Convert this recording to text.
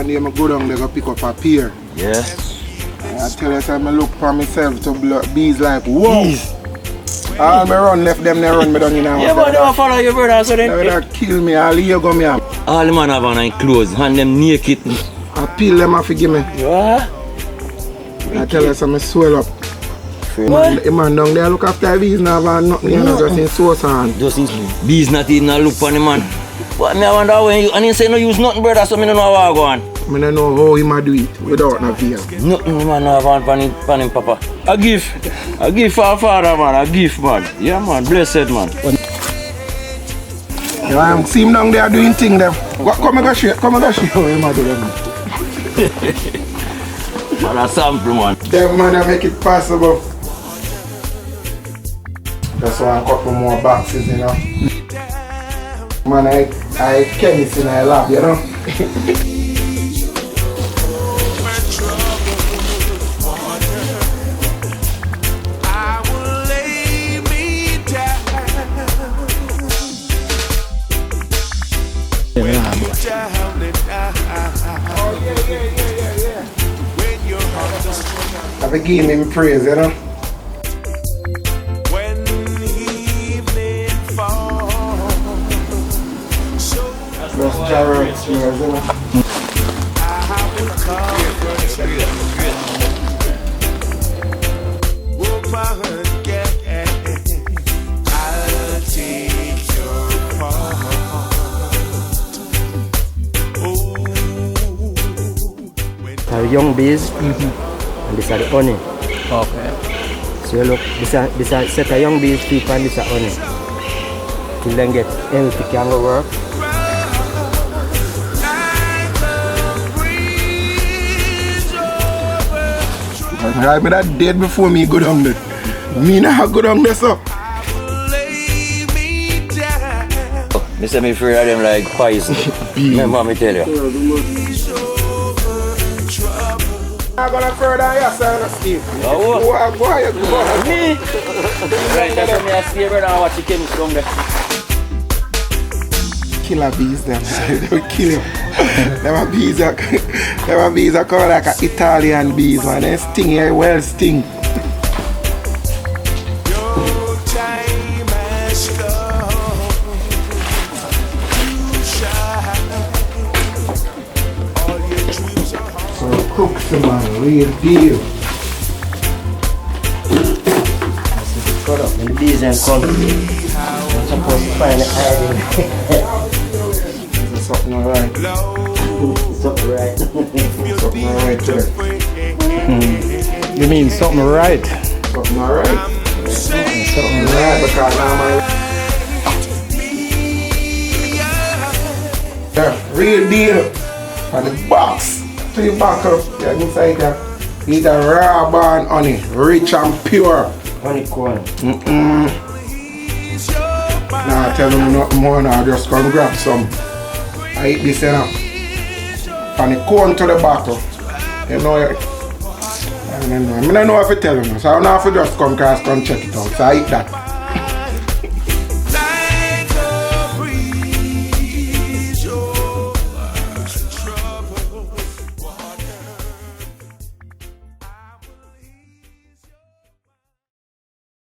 one day I go down there go pick up a pear. Yeah. I tell you, so I look for myself to bees like, whoa! Bees. All me run left them, they run me down in Yeah, but they will follow you, brother, so then. They will kill me, all you go me up. All the man have on clothes, hand them naked. I peel them off, give me. What? I tell you, so I swell up. What? The man down there look after bees now, have nothing, you know, just in sauce and. Just in bees not even look for the man. But me I wonder when you, and he say no use nothing, brother, so me don't know how I go on. I don't know how he might do it without no fear. Nothing man no have on pan him papa. A gift for our father, man, a gift, man. Yeah, man, blessed, man. Yeah, I see him down there doing things them. Come and go show how he might do them. Man, a sample, man. Them man that make it possible. That's why I cut more boxes, you know. Man, I chemist in my lab, you know. I be giving him praise, you know. That's Jarrett's yours, you know. Young bees, and these are the honey. Okay. So you look, this are set of young bees feed on this honey. Till then get healthy, can go work. I be that dead before me go down there. Me now go down there, so. Me say me afraid of them like poison. Remember me tell you. I'm gonna further your son, Steve. Oh, Go on. me? Right, that's why me I stay brother and watch the chemist down there. Killer bees them, they will kill him. Them bees are called like a Italian bees, man. They sting here, well sting. So cooks man, real deal. When the bees and come, you're supposed to find the hiding. Something alright. Something right. Something alright there. You mean something right? Something alright. Something alright because now my real deal. And the box to the back up. Yeah, inside there. It's a raw born honey, rich and pure. Honeycomb. Nah, tell them nothing more now, just come grab some. I eat this enough. From the cone to the bottle. You know it. I don't know if I tell them, so I don't have to just come across and check it out. So I eat that.